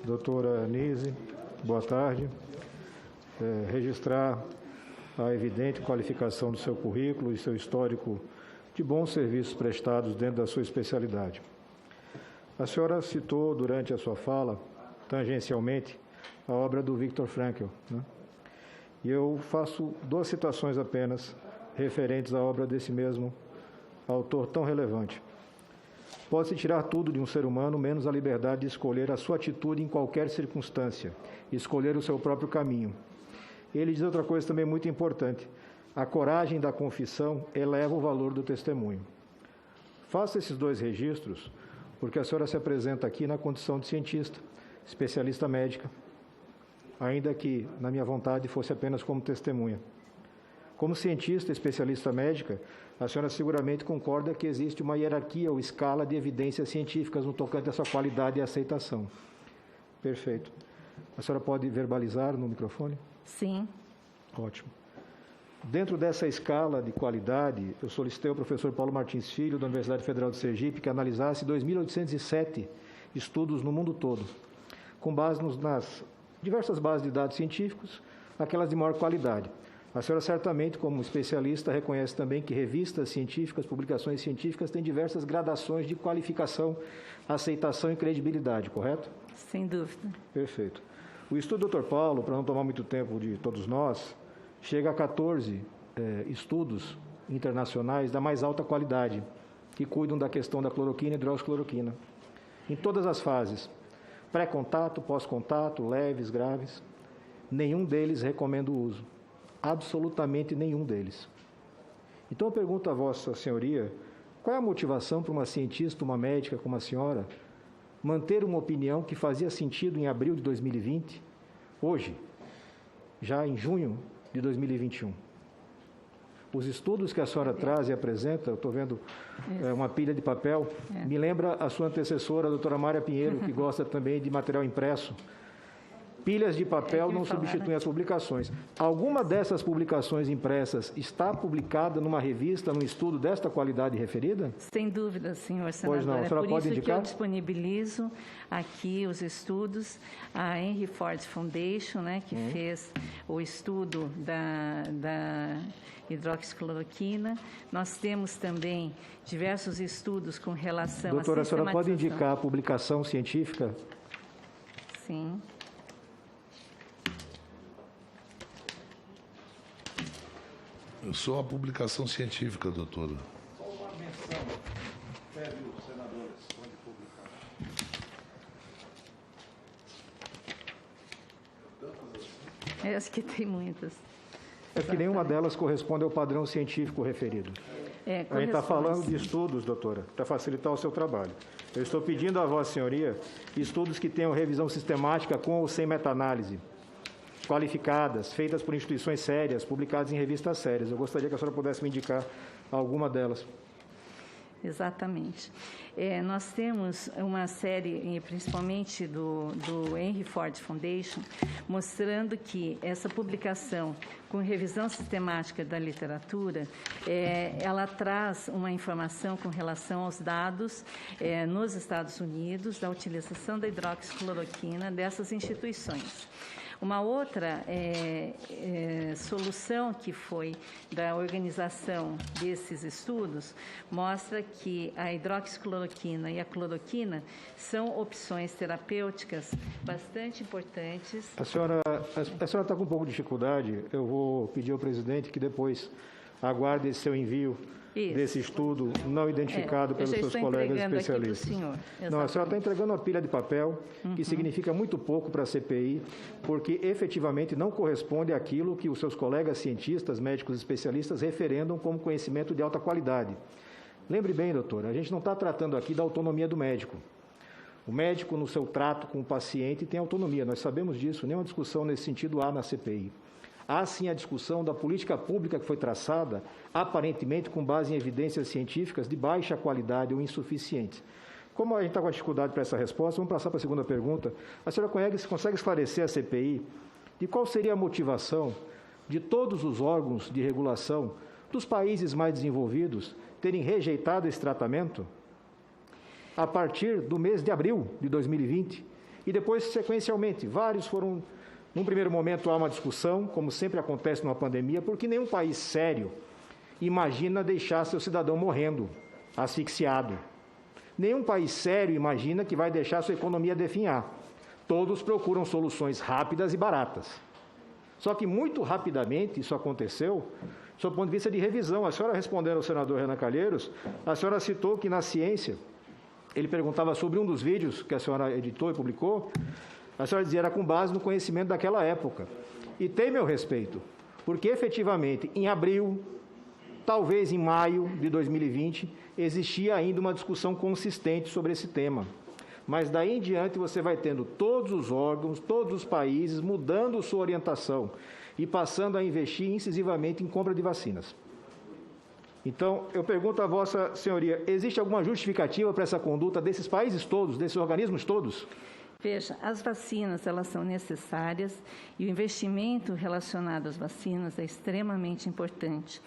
Doutora Nise, boa tarde. Registrar a evidente qualificação do seu currículo e seu histórico de bons serviços prestados dentro da sua especialidade. A senhora citou durante a sua fala, tangencialmente, a obra do Viktor Frankl, né? E eu faço duas citações apenas referentes à obra desse mesmo autor tão relevante. Pode-se tirar tudo de um ser humano, menos a liberdade de escolher a sua atitude em qualquer circunstância, escolher o seu próprio caminho. Ele diz outra coisa também muito importante: a coragem da confissão eleva o valor do testemunho. Faça esses dois registros, porque a senhora se apresenta aqui na condição de cientista, especialista médica, ainda que, na minha vontade, fosse apenas como testemunha. Como cientista, especialista médica, a senhora seguramente concorda que existe uma hierarquia ou escala de evidências científicas no tocante a sua qualidade e aceitação. Perfeito. A senhora pode verbalizar no microfone? Sim. Ótimo. Dentro dessa escala de qualidade, eu solicitei ao professor Paulo Martins Filho, da Universidade Federal de Sergipe, que analisasse 2.807 estudos no mundo todo, com base nas diversas bases de dados científicos, aquelas de maior qualidade. A senhora certamente, como especialista, reconhece também que revistas científicas, publicações científicas têm diversas gradações de qualificação, aceitação e credibilidade, correto? Sem dúvida. Perfeito. O estudo do Dr. Paulo, para não tomar muito tempo de todos nós, chega a 14 estudos internacionais da mais alta qualidade, que cuidam da questão da cloroquina e hidroxicloroquina, em todas as fases, pré-contato, pós-contato, leves, graves. Nenhum deles recomenda o uso. Absolutamente nenhum deles. Então eu pergunto a Vossa Senhoria, qual é a motivação para uma cientista, uma médica como a senhora, manter uma opinião que fazia sentido em abril de 2020, hoje, já em junho de 2021? Os estudos que a senhora traz e apresenta, eu estou vendo uma pilha de papel, me lembra a sua antecessora, a doutora Mária Pinheiro, que gosta também de material impresso. Pilhas de papel não substituem as publicações. Alguma dessas publicações impressas está publicada numa revista, num estudo desta qualidade referida? Sem dúvida, senhor senador. Pois não, a senhora pode indicar? Que eu disponibilizo aqui os estudos, a Henry Ford Foundation, né, que fez o estudo da hidroxicloroquina. Nós temos também diversos estudos com relação à doutora, a senhora pode indicar a publicação científica? Sim. Só a publicação científica, doutora. Só uma menção. Pede os senadores onde publicar. Acho que tem muitas. É que nenhuma delas corresponde ao padrão científico referido. A gente está falando de estudos, doutora, para facilitar o seu trabalho. Eu estou pedindo à Vossa Senhoria estudos que tenham revisão sistemática com ou sem meta-análise, qualificadas, feitas por instituições sérias, publicadas em revistas sérias. Eu gostaria que a senhora pudesse me indicar alguma delas. Exatamente. Nós temos uma série, principalmente do Henry Ford Foundation, mostrando que essa publicação com revisão sistemática da literatura, ela traz uma informação com relação aos dados nos Estados Unidos, da utilização da hidroxicloroquina dessas instituições. Uma outra solução que foi da organização desses estudos mostra que a hidroxicloroquina e a cloroquina são opções terapêuticas bastante importantes. A senhora está com um pouco de dificuldade. Eu vou pedir ao presidente que depois aguarde esse seu envio desse estudo não identificado pelos seus colegas especialistas. Não, a senhora está entregando uma pilha de papel que significa muito pouco para a CPI, porque efetivamente não corresponde àquilo que os seus colegas cientistas, médicos especialistas referendam como conhecimento de alta qualidade. Lembre bem, doutora, a gente não está tratando aqui da autonomia do médico. O médico, no seu trato com o paciente, tem autonomia, nós sabemos disso, nenhuma discussão nesse sentido há na CPI. Há sim a discussão da política pública que foi traçada, aparentemente com base em evidências científicas de baixa qualidade ou insuficientes. Como a gente está com dificuldade para essa resposta, vamos passar para a segunda pergunta. A senhora consegue esclarecer a CPI de qual seria a motivação de todos os órgãos de regulação dos países mais desenvolvidos terem rejeitado esse tratamento? a partir do mês de abril de 2020, e depois, sequencialmente, vários foram. Num primeiro momento há uma discussão, como sempre acontece numa pandemia, porque nenhum país sério imagina deixar seu cidadão morrendo, asfixiado. Nenhum país sério imagina que vai deixar sua economia definhar. Todos procuram soluções rápidas e baratas. Só que muito rapidamente isso aconteceu, do ponto de vista de revisão. A senhora, respondendo ao senador Renan Calheiros, a senhora citou que na ciência, ele perguntava sobre um dos vídeos que a senhora editou e publicou, a senhora dizia era com base no conhecimento daquela época. E tem meu respeito, porque efetivamente em abril, talvez em maio de 2020, existia ainda uma discussão consistente sobre esse tema. Mas daí em diante você vai tendo todos os órgãos, todos os países mudando sua orientação e passando a investir incisivamente em compra de vacinas. Então, eu pergunto à Vossa Senhoria, existe alguma justificativa para essa conduta desses países todos, desses organismos todos? Veja, as vacinas, elas são necessárias e o investimento relacionado às vacinas é extremamente importante.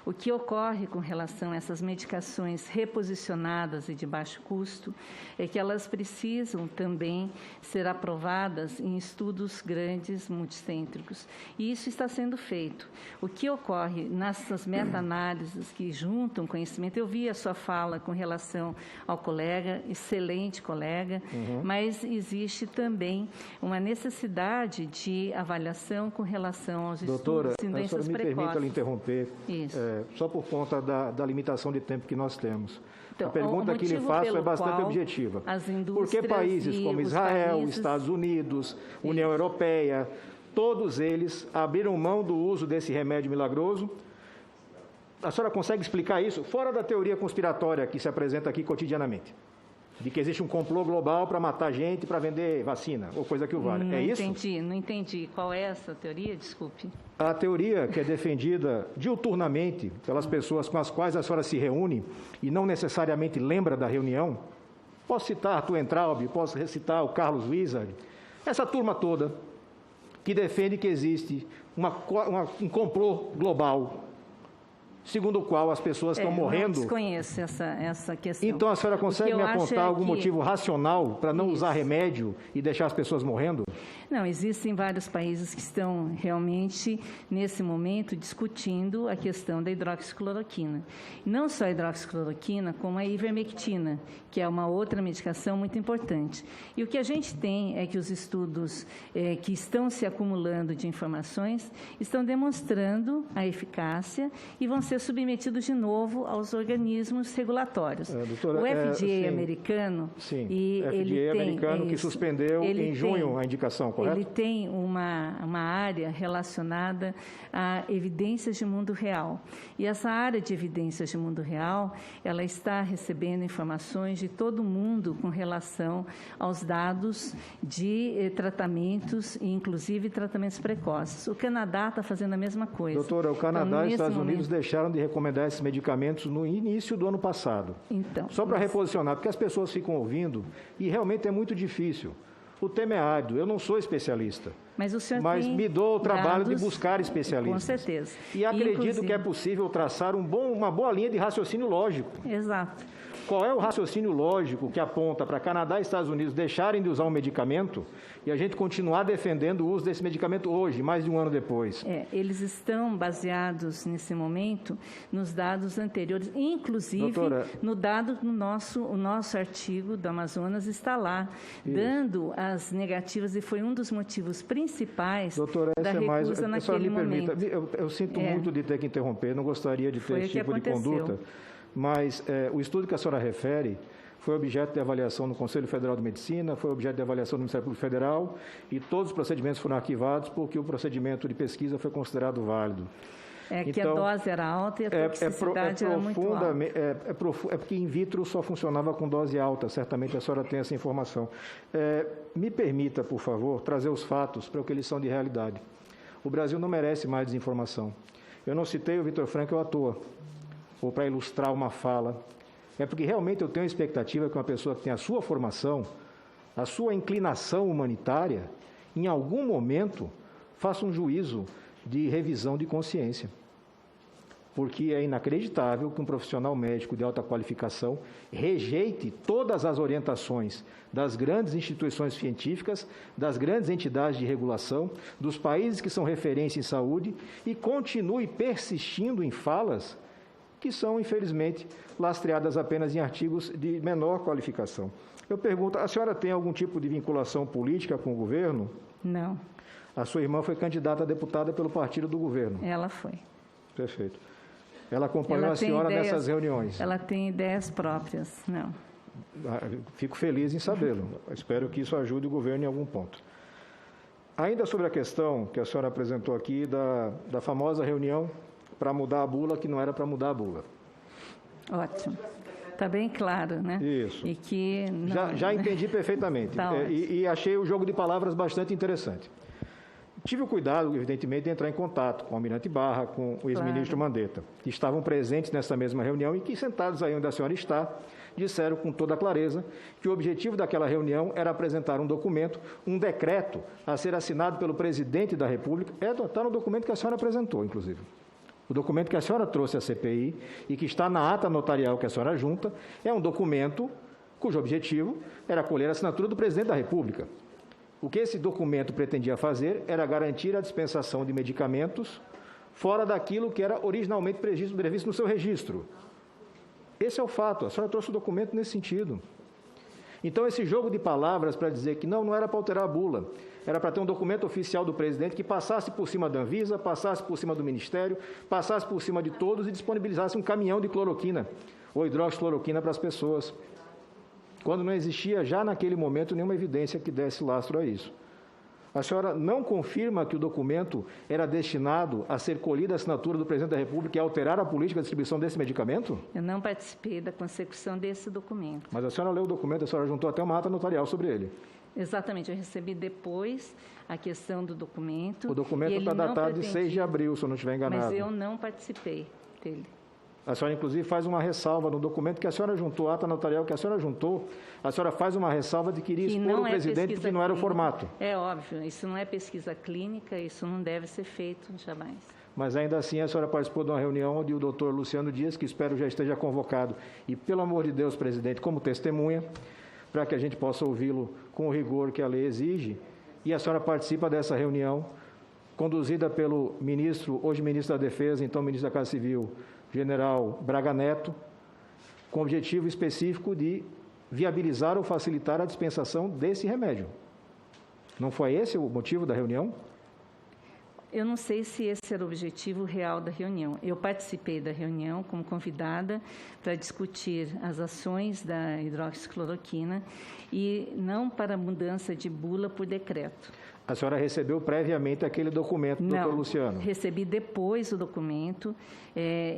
O que ocorre com relação a essas medicações reposicionadas e de baixo custo é que elas precisam também ser aprovadas em estudos grandes, multicêntricos. E isso está sendo feito. O que ocorre nessas meta-análises que juntam conhecimento, eu vi a sua fala com relação ao colega, excelente colega, mas existe também uma necessidade de avaliação com relação aos doutora, estudos de doenças precoces. Doutora, me permita lhe interromper, Isso. Só por conta da limitação de tempo que nós temos. Então, a pergunta que lhe faço é bastante objetiva. Por que países como Israel, Estados Unidos, União Europeia, todos eles abriram mão do uso desse remédio milagroso? A senhora consegue explicar isso? Fora da teoria conspiratória que se apresenta aqui cotidianamente. De que existe um complô global para matar gente, para vender vacina, ou coisa que o valha. É isso? Não entendi. Qual é essa teoria? Desculpe. A teoria que é defendida diuturnamente pelas pessoas com as quais a senhora se reúne e não necessariamente lembra da reunião, posso citar Arthur Entraub, posso recitar o Carlos Wizard, essa turma toda que defende que existe um complô global, segundo o qual as pessoas estão morrendo. Eu desconheço essa questão. Então, a senhora consegue me apontar algum motivo racional para não usar remédio e deixar as pessoas morrendo? Não, existem vários países que estão realmente, nesse momento, discutindo a questão da hidroxicloroquina. Não só a hidroxicloroquina, como a ivermectina, que é uma outra medicação muito importante. E o que a gente tem é que os estudos que estão se acumulando de informações estão demonstrando a eficácia e vão ser submetidos de novo aos organismos regulatórios. Doutora, o FDA americano... Sim, e FDA ele americano tem, que suspendeu em junho a indicação, correto? Ele tem uma área relacionada a evidências de mundo real. E essa área de evidências de mundo real, ela está recebendo informações de todo mundo com relação aos dados de tratamentos, inclusive tratamentos precoces. O Canadá está fazendo a mesma coisa. Doutora, o Canadá e os Estados Unidos deixaram de recomendar esses medicamentos no início do ano passado. Então, só para reposicionar, porque as pessoas ficam ouvindo e realmente é muito difícil. O tema é árduo, eu não sou especialista, mas me dou o trabalho de buscar especialistas. Com certeza. E acredito que é possível traçar uma boa linha de raciocínio lógico. Exato. Qual é o raciocínio lógico que aponta para Canadá e Estados Unidos deixarem de usar um medicamento e a gente continuar defendendo o uso desse medicamento hoje, mais de um ano depois? Eles estão baseados, nesse momento, nos dados anteriores, inclusive, doutora, no nosso artigo do Amazonas está lá, dando as negativas, e foi um dos motivos principais, doutora, da recusa naquele momento. Eu sinto muito de ter que interromper, não gostaria de ter esse tipo de conduta. Mas o estudo que a senhora refere foi objeto de avaliação no Conselho Federal de Medicina, foi objeto de avaliação do Ministério Público Federal e todos os procedimentos foram arquivados porque o procedimento de pesquisa foi considerado válido. Que a dose era alta e a toxicidade era muito alta. É porque in vitro só funcionava com dose alta, certamente a senhora tem essa informação. Me permita, por favor, trazer os fatos para o que eles são de realidade. O Brasil não merece mais desinformação. Eu não citei o Vitor Frankl à toa, ou para ilustrar uma fala, é porque realmente eu tenho a expectativa que uma pessoa que tem a sua formação, a sua inclinação humanitária, em algum momento, faça um juízo de revisão de consciência. porque é inacreditável que um profissional médico de alta qualificação rejeite todas as orientações das grandes instituições científicas, das grandes entidades de regulação, dos países que são referência em saúde e continue persistindo em falas que são, infelizmente, lastreadas apenas em artigos de menor qualificação. Eu pergunto, a senhora tem algum tipo de vinculação política com o governo? Não. A sua irmã foi candidata a deputada pelo partido do governo? Ela foi. Perfeito. Ela acompanhou a senhora nessas reuniões? Ela tem ideias próprias, não. Fico feliz em sabê-lo. Espero que isso ajude o governo em algum ponto. Ainda sobre a questão que a senhora apresentou aqui da famosa reunião para mudar a bula, que não era para mudar a bula. Ótimo. Está bem claro, né? Isso. E que não... já entendi perfeitamente. Tá e achei o jogo de palavras bastante interessante. Tive o cuidado, evidentemente, de entrar em contato com o Almirante Barra, com o ex-ministro Mandetta, que estavam presentes nessa mesma reunião e que, sentados aí onde a senhora está, disseram com toda clareza que o objetivo daquela reunião era apresentar um documento, um decreto a ser assinado pelo presidente da República. Está no documento que a senhora apresentou, inclusive. O documento que a senhora trouxe à CPI e que está na ata notarial que a senhora junta é um documento cujo objetivo era colher a assinatura do presidente da República. O que esse documento pretendia fazer era garantir a dispensação de medicamentos fora daquilo que era originalmente previsto no seu registro. Esse é o fato. A senhora trouxe o documento nesse sentido. Então, esse jogo de palavras para dizer que não era para alterar a bula, era para ter um documento oficial do presidente que passasse por cima da Anvisa, passasse por cima do Ministério, passasse por cima de todos e disponibilizasse um caminhão de cloroquina ou hidroxicloroquina para as pessoas, quando não existia já naquele momento nenhuma evidência que desse lastro a isso. A senhora não confirma que o documento era destinado a ser colhida a assinatura do presidente da República e alterar a política de distribuição desse medicamento? Eu não participei da consecução desse documento. Mas a senhora leu o documento, a senhora juntou até uma ata notarial sobre ele. Exatamente, eu recebi depois a questão do documento. O documento está datado de 6 de abril, se eu não estiver enganado. Mas eu não participei dele. A senhora, inclusive, faz uma ressalva no documento que a senhora juntou, a ata notarial que a senhora juntou, a senhora faz uma ressalva de que iria expor o presidente que não era o formato. É óbvio, isso não é pesquisa clínica, isso não deve ser feito jamais. Mas ainda assim a senhora participou de uma reunião onde o doutor Luciano Dias, que espero já esteja convocado, e pelo amor de Deus, presidente, como testemunha, para que a gente possa ouvi-lo com o rigor que a lei exige, e a senhora participa dessa reunião, conduzida pelo ministro, hoje ministro da Defesa, então ministro da Casa Civil, general Braga Neto, com o objetivo específico de viabilizar ou facilitar a dispensação desse remédio. Não foi esse o motivo da reunião? Eu não sei se esse era o objetivo real da reunião. Eu participei da reunião como convidada para discutir as ações da hidroxicloroquina e não para mudança de bula por decreto. A senhora recebeu previamente aquele documento, doutor Luciano? Não, recebi depois o documento,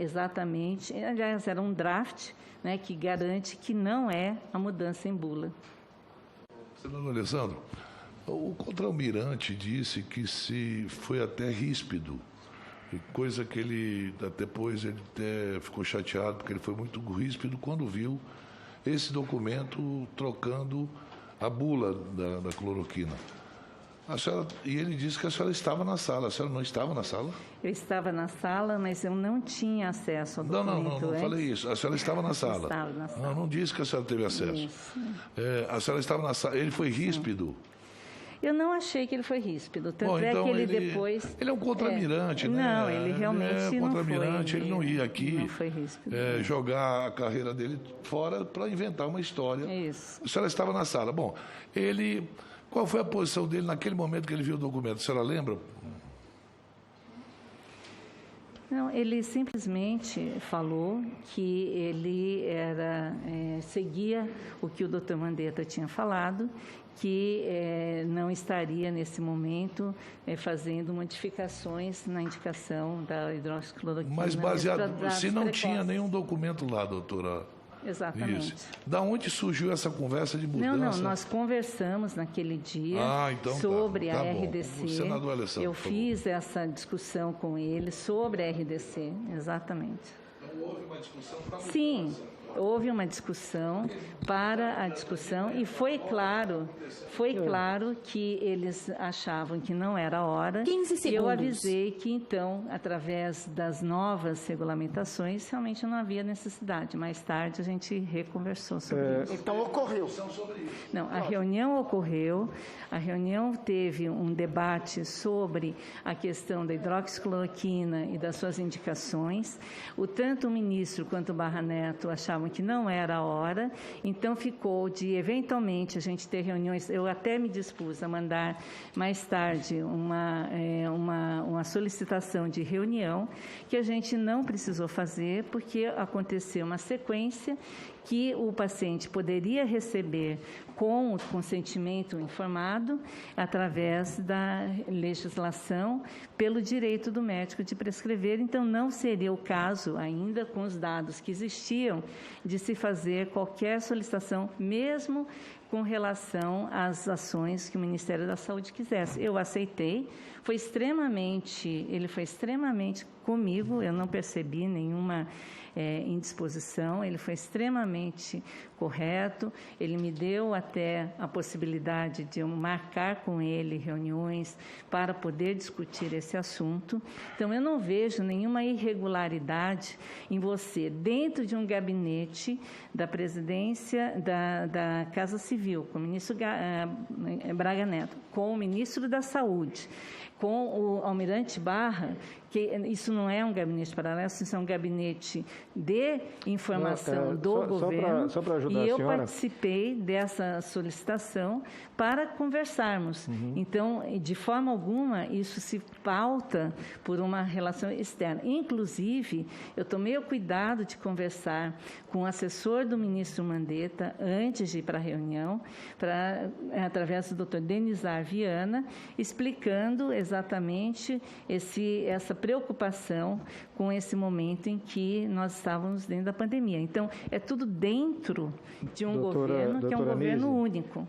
exatamente, aliás, era um draft, né, que garante que não é a mudança em bula. Senador Alessandro, o contra-almirante disse que se foi até ríspido, coisa que ele, depois ele até ficou chateado, porque ele foi muito ríspido quando viu esse documento trocando a bula da cloroquina. A senhora, e ele disse que a senhora estava na sala. A senhora não estava na sala? Eu estava na sala, mas eu não tinha acesso ao documento. Não falei isso. A senhora estava na sala. Eu estava na sala. Não disse que a senhora teve acesso. Isso. A senhora estava na sala. Ele foi ríspido? Eu não achei que ele foi ríspido. Tanto Bom, então é que ele depois... Ele é um contra-almirante, né? Não, ele realmente não foi. Contra-almirante, ele não ia aqui não foi ríspido, jogar a carreira dele fora para inventar uma história. Isso. A senhora estava na sala. Bom, ele... Qual foi a posição dele naquele momento que ele viu o documento? A senhora lembra? Não, ele simplesmente falou que ele seguia o que o doutor Mandetta tinha falado, que não estaria, nesse momento, fazendo modificações na indicação da hidroxicloroquina. Mas baseado... Se não tinha nenhum documento lá, doutora... Exatamente. Isso. Da onde surgiu essa conversa de mudança? Não, nós conversamos naquele dia então sobre tá a bom. RDC. O senador Alessandro, eu fiz essa discussão com ele sobre a RDC, exatamente. Então houve uma discussão para Sim, houve uma discussão para a discussão e foi claro que eles achavam que não era a hora. 15 segundos. E eu avisei que, então, através das novas regulamentações, realmente não havia necessidade. Mais tarde, a gente reconversou sobre isso. Então, ocorreu. Não, a reunião ocorreu, a reunião teve um debate sobre a questão da hidroxicloroquina e das suas indicações. Tanto o ministro quanto o Barra Neto achavam que não era a hora, então ficou de, eventualmente, a gente ter reuniões. Eu até me dispus a mandar mais tarde uma solicitação de reunião, que a gente não precisou fazer, porque aconteceu uma sequência que o paciente poderia receber com o consentimento informado, através da legislação, pelo direito do médico de prescrever. Então, não seria o caso, ainda com os dados que existiam, de se fazer qualquer solicitação, mesmo com relação às ações que o Ministério da Saúde quisesse. Eu aceitei, ele foi extremamente comigo, eu não percebi nenhuma indisposição, ele foi extremamente correto, ele me deu até a possibilidade de eu marcar com ele reuniões para poder discutir esse assunto. Então, eu não vejo nenhuma irregularidade em você, dentro de um gabinete da presidência da Casa Civil, com o ministro Braga Neto, com o ministro da Saúde, com o almirante Barra, que isso não é um gabinete paralelo, isso é um gabinete de informação do governo. Só para ajudar e eu a senhora. Participei dessa solicitação para conversarmos. Então, de forma alguma, isso se pauta por uma relação externa. Inclusive, eu tomei o cuidado de conversar com o assessor do ministro Mandetta antes de ir para a reunião, através do Dr. Denizar Viana, explicando exatamente essa preocupação com esse momento em que nós estávamos dentro da pandemia. Então, é tudo dentro de um governo que é um governo único.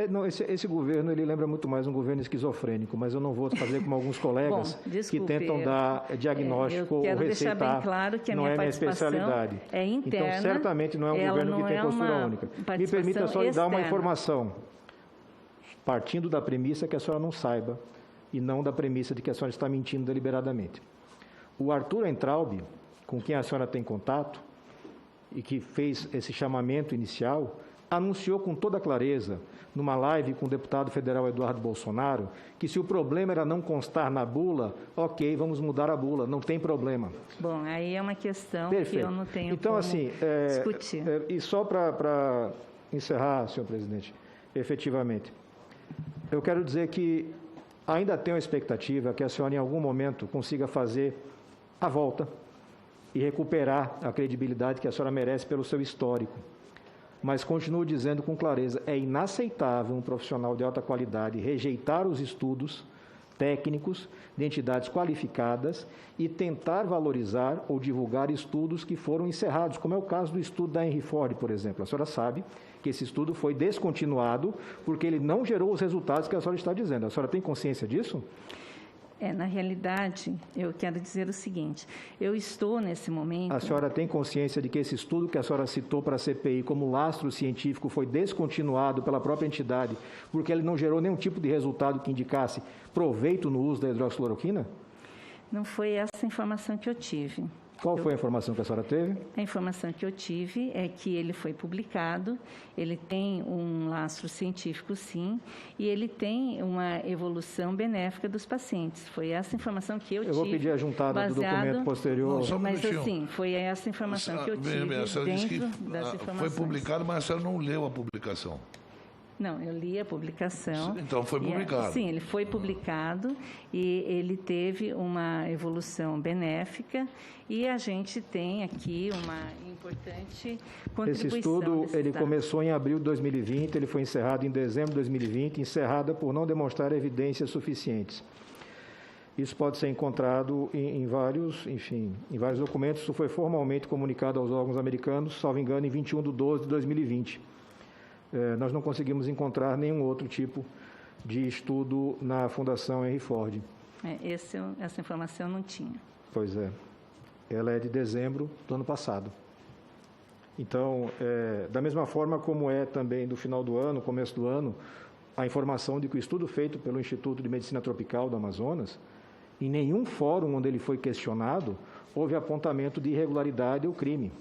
Não, esse governo, ele lembra muito mais um governo esquizofrênico, mas eu não vou fazer como alguns colegas que tentam dar diagnóstico ou receitar. Eu quero deixar bem claro que a minha participação é interna. Então, certamente não é um governo que tem postura única. Me permita só lhe dar uma informação, partindo da premissa que a senhora não saiba e não da premissa de que a senhora está mentindo deliberadamente. O Arthur Entraub, com quem a senhora tem contato e que fez esse chamamento inicial, anunciou com toda clareza, numa live com o deputado federal Eduardo Bolsonaro, que se o problema era não constar na bula, ok, vamos mudar a bula, não tem problema. Bom, aí é uma questão Perfeito. Que eu não tenho então, como assim, discutir. E só para encerrar, senhor presidente, efetivamente, eu quero dizer que ainda tenho a expectativa que a senhora, em algum momento, consiga fazer a volta e recuperar a credibilidade que a senhora merece pelo seu histórico. Mas continuo dizendo com clareza, é inaceitável um profissional de alta qualidade rejeitar os estudos técnicos de entidades qualificadas e tentar valorizar ou divulgar estudos que foram encerrados, como é o caso do estudo da Henry Ford, por exemplo. A senhora sabe que esse estudo foi descontinuado porque ele não gerou os resultados que a senhora está dizendo. A senhora tem consciência disso? Na realidade, eu quero dizer o seguinte, eu estou nesse momento... A senhora tem consciência de que esse estudo que a senhora citou para a CPI como lastro científico foi descontinuado pela própria entidade porque ele não gerou nenhum tipo de resultado que indicasse proveito no uso da hidroxicloroquina? Não foi essa informação que eu tive. Qual foi a informação que a senhora teve? A informação que eu tive é que ele foi publicado, ele tem um lastro científico, sim, e ele tem uma evolução benéfica dos pacientes. Foi essa informação que eu tive. Eu vou pedir a juntada do documento posterior. Mas assim, foi essa informação que eu tive dentro das informações. Foi publicado, mas a senhora não leu a publicação. Não, eu li a publicação. Então, foi publicado. Sim, ele foi publicado e ele teve uma evolução benéfica e a gente tem aqui uma importante contribuição. Esse estudo, ele começou em abril de 2020, ele foi encerrado em dezembro de 2020, encerrada por não demonstrar evidências suficientes. Isso pode ser encontrado em vários documentos. Isso foi formalmente comunicado aos órgãos americanos, salvo engano, em 21/12 de 2020. Nós não conseguimos encontrar nenhum outro tipo de estudo na Fundação Henry Ford. Essa informação eu não tinha. Pois é. Ela é de dezembro do ano passado. Então, da mesma forma como é também do final do ano, começo do ano, a informação de que o estudo feito pelo Instituto de Medicina Tropical do Amazonas, em nenhum fórum onde ele foi questionado, houve apontamento de irregularidade ou crime.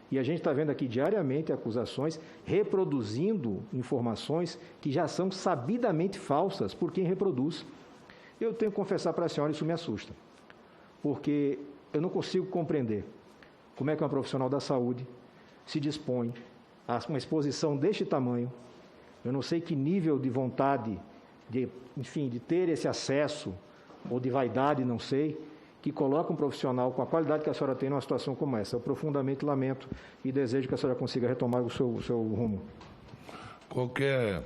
E a gente está vendo aqui diariamente acusações reproduzindo informações que já são sabidamente falsas por quem reproduz. Eu tenho que confessar para a senhora, isso me assusta, porque eu não consigo compreender como é que uma profissional da saúde se dispõe a uma exposição deste tamanho. Eu não sei que nível de vontade, de ter esse acesso, ou de vaidade, não sei, que coloca um profissional com a qualidade que a senhora tem numa situação como essa. Eu profundamente lamento e desejo que a senhora consiga retomar o seu rumo. Qualquer